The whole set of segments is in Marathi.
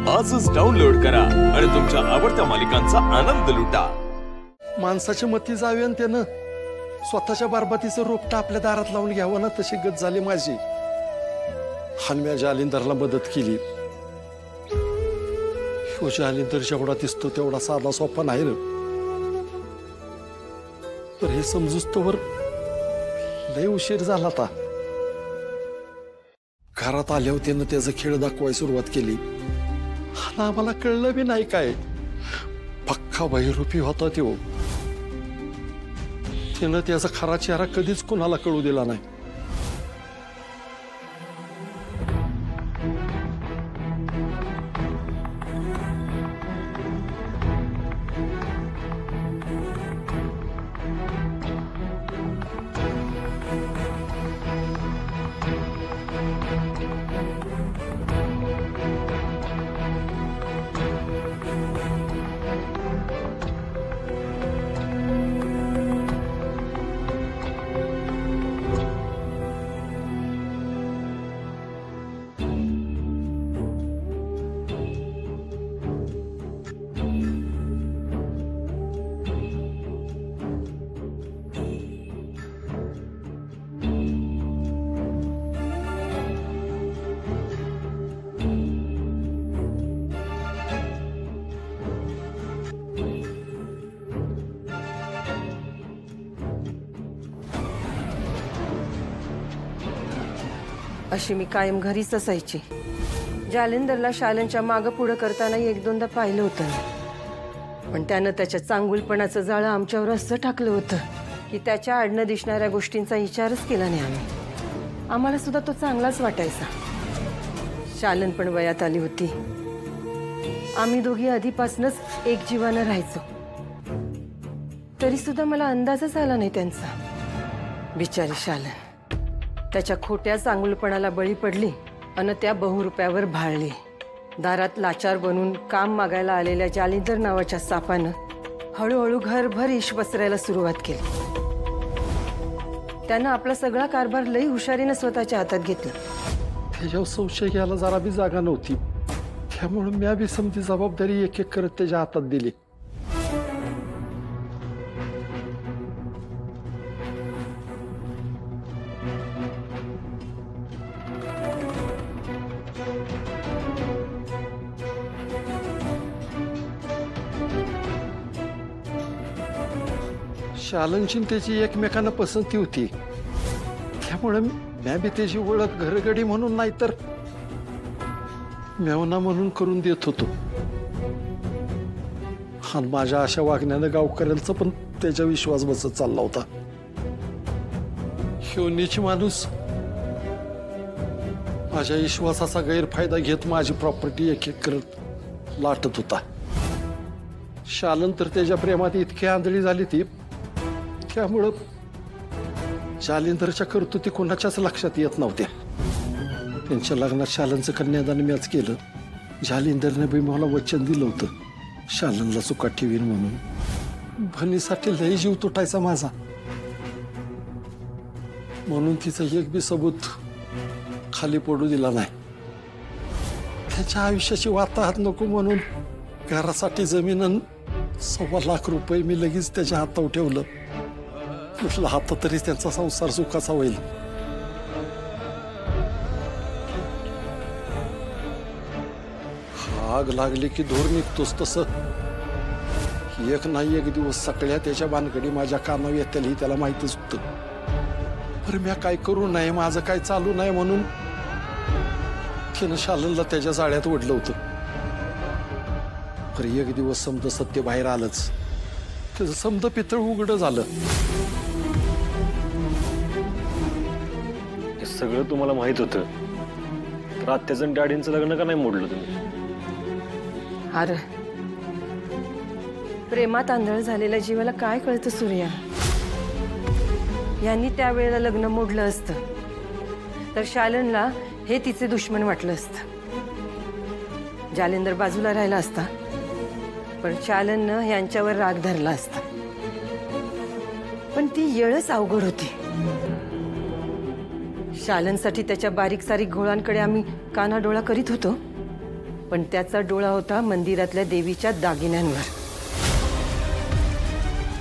आजच डाउनलोड करा आणि तुमच्या आवडत्या मालिकांचा आनंद लुटा। माणसाची मती जावी आणि त्यानं स्वतःच्या बरबातीचं रोपटं आपल्या दारात लावून घ्यावं ना, तशी गत झाली माझी। हनम्या जालिंदरला मदत केली। ह्यो जालिंदर जेवढा दिसतो तेवढा साधा सोपा नाही रे। तर हे समजूस तोवर लय उशीर झाला आता। घरात आल्यावर त्यानं त्याचा खेळ दाखवायला सुरुवात केली। आम्हाला कळलं बी नाही काय, पक्का बहिरूपी होता तो। त्यानं त्याचा खरा चेहरा कधीच कुणाला कळू दिला नाही। अशी मी कायम घरीच असायची। जालिंदरला शालनच्या मागे पुढे करताना एक दोनदा पाहिलं होतं, पण त्यानं त्याच्या चांगुलपणाचं जाळं आमच्यावर असं टाकलं होतं की त्याच्या आडनं दिसणाऱ्या गोष्टींचा विचारच केला नाही आम्ही। आम्हाला सुद्धा तो चांगलाच वाटायचा। शालन पण वयात आली होती। आम्ही दोघी आधीपासूनच एक जीवानं राहायचो, तरी सुद्धा मला अंदाजच आला नाही त्यांचा। बिचारी शालन त्याच्या खोट्या चांगुलपणाला बळी पडली आणि त्या बहुरुपयावर भाळली। दारात लाचार बनून काम मागायला आलेल्या जालिंदर नावाच्या सापानं हळूहळू घरभर इश पसरायला सुरुवात केली। त्यानं आपला सगळा कारभार लई हुशारीनं स्वतःच्या हातात घेतला। त्याच्यावर संशय घ्यायला जरा बी जागा नव्हती, त्यामुळे मी बी समती जबाबदारी एक एक करत त्याच्या हातात दिली। शालनची त्याची एकमेकांना पसंती होती, त्यामुळे मी बी त्याची ओळख घरगडी म्हणून नाही तर मेवना म्हणून करून देत होतो। आणि माझ्या अशा वागण्यानं गावकऱ्यांचा पण त्याच्या विश्वास बसत चालला होता। ह्यो नीच माणूस माझ्या विश्वासाचा गैरफायदा घेत माझी प्रॉपर्टी एक एक करत लाटत होता। शालन तर त्याच्या प्रेमात इतकी आंधळी झाली ती, त्यामुळं जालिंदरच्या कर्तृत्वी कोणाच्याच लक्षात येत नव्हत्या। त्यांच्या लग्नात शालनचं कन्यादान मीच केलं। जालिंदरने बी मला वचन दिलं होतं शालनला चुका ठेवीन म्हणून। भनीसाठी लई जीव तुटायचा माझा, म्हणून तिचं एक बी सबूत खाली पडू दिला नाही। त्याच्या आयुष्याची वाताहत नको म्हणून घरासाठी जमीन 1.25 लाख रुपये मी लगेच त्याच्या हातावर ठेवलं। म्हटलं हातात तरी त्यांचा संसार सुखाचा होईल। आग लागली की धूर निघतोस तसं एक नाही एक दिवस सगळ्या त्याच्या बानगडी माझ्या कानावर येतील ही त्याला माहितीच होतं। पण मी काय करू नये, माझं काय चालू नाही म्हणून त्यानं शालनला त्याच्या जाळ्यात ओढलं होतं। पण एक दिवस समज सत्य बाहेर आलंच, त्याचं समज पितळ उघडं झालं। हे सगळं तुम्हाला माहित होतं, तर आत्याचं डॅडींचं लग्न का नाही मोडलं तुम्ही? अरे प्रेमात आंधळ झालेल्या जीवाला काय कळतं सूर्या? यांनी त्यावेळेला लग्न मोडलं असतं तर शालनला हे तिचे दुश्मन वाटलं असतं। जालिंदर बाजूला राहिला असता, पण शालननं यांच्यावर राग धरला असता। पण ती येळच अवघड होती। शालनसाठी त्याच्या बारीक सारीक घोळांकडे आम्ही कानाडोळा करीत होतो, पण त्याचा डोळा होता मंदिरातल्या देवीच्या दागिन्यांवर.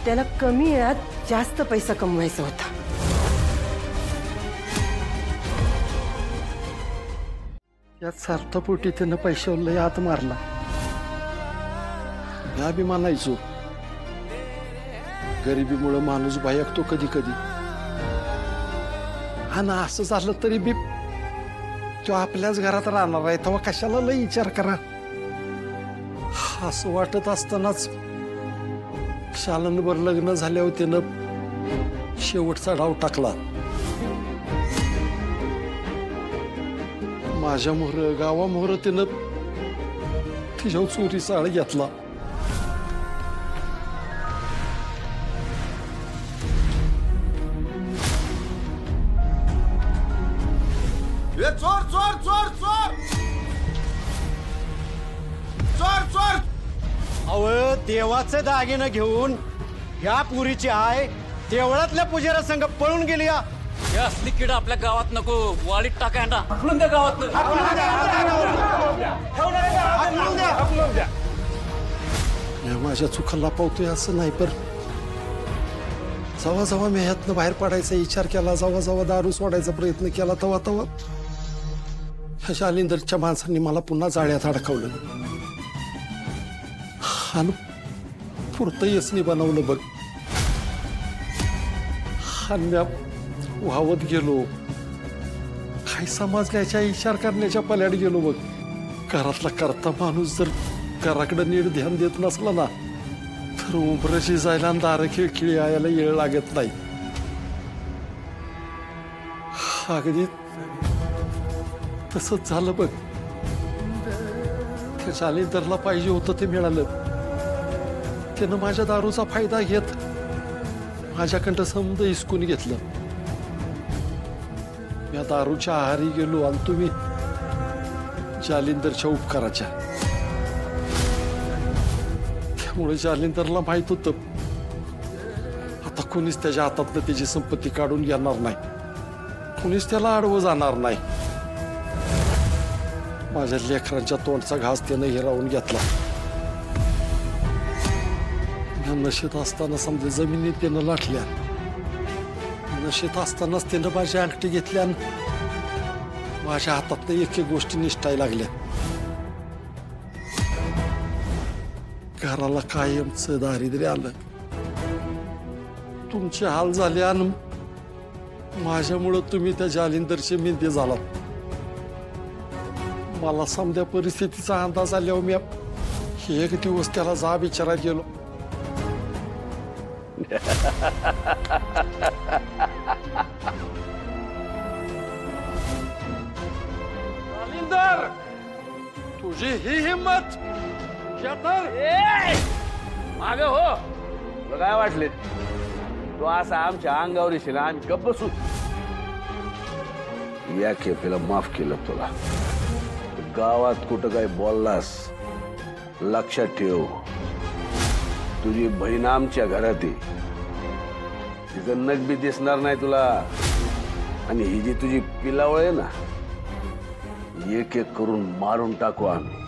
त्याला कमी वेळात जास्त पैसा कमवायचा होता. या स्वार्थपोटी त्यानं पैशावर लय हात मारला. या बी मानायचो, गरिबीमुळे माणूस भयकतो कधी कधी. हा ना, असं झालं तरी बी तो आपल्याच घरात राहणार आहे, तेव्हा कशाला लय विचार करा. असं वाटत असतानाच शालनभर लग्न झाल्यावर त्यानं शेवटचा डाव टाकला. माझ्या मोहर गावामोहर त्यानं तिच्यावर चोरीचा आळ घेतला. चोर चोर चोर चोर चोर चोर. अव देवाचे दागिनं घेऊन ह्या पुरीची आय देवळातल्या पुजारा संघ पळून गेली. हे असली किडा आपल्या गावात नको, वाडीत टाकाय ना. हाकलून द्या गावात. माझ्या चुकाला पावतोय असं नाही, पण जेव्हा जेव्हा मी ह्यातनं बाहेर पडायचा विचार केला, जेव्हा जेव्हा दारू सोडायचा प्रयत्न केला, तेव्हा तेव्हा ह्या शालिंदरच्या माणसांनी मला पुन्हा जाळ्यात अडकवलं. आणि पुरतं यसनी बनवलं बघ. हान्या वाहवत गेलो, काही समजण्याच्या विचार करण्याच्या पल्याड गेलो बघ. घरातला करता माणूस जर घराकडे नीट ध्यान देत नसला ना, तर उंबरशी जायला आणि दारं खिळखिळी यायला येळ लागत नाही. अगदी तसंच झालं बघ. त्या शालिंदरला पाहिजे होतं ते मिळालं. त्यानं माझ्या दारूचा फायदा घेत माझ्याकडं समज हिसकून घेतलं. या दारूच्या आहारी गेलो आणि तुम्ही शालिंदरच्या उपकाराच्या. त्यामुळे शालिंदरला माहित होतं आता कोणीच त्याच्या हातातनं त्याची संपत्ती काढून घेणार नाही, कोणीच त्याला आडवं जाणार नाही. माझ्या लेकरांच्या तोंडचा घास त्यानं हिरावून घेतला. नशेत असताना समजा जमिनीत त्यानं लाटल्या, नशेत असतानाच त्यानं माझी अंगठी घेतल्या आणि माझ्या हातातनं एक एक गोष्टी निष्ठायला लागल्या. घराला कायमचं दारिद्र्य आलं. तुमचे हाल झाले आणि माझ्यामुळं तुम्ही त्या जालिंदरचे मेंदे झालात. मला समजा परिस्थितीचा अंदाज आल्यावर मी एक दिवस त्याला जा विचारायला गेलो. जालिंदर, तुझी ही हिंमत माग हो. तुला काय वाटले तू असा आमच्या अंगावर येशील आम्ही गप्प बसू? या खेपेला माफ केलं तुला. गावात कुठं काय बोललास लक्षात ठेव. तुझी बहीण आमच्या घरात आहे, तिचं नख बी दिसणार नाही तुला. आणि ही जी तुझी पिलावळ आहे ना, एक एक करून मारून टाकू आम्ही.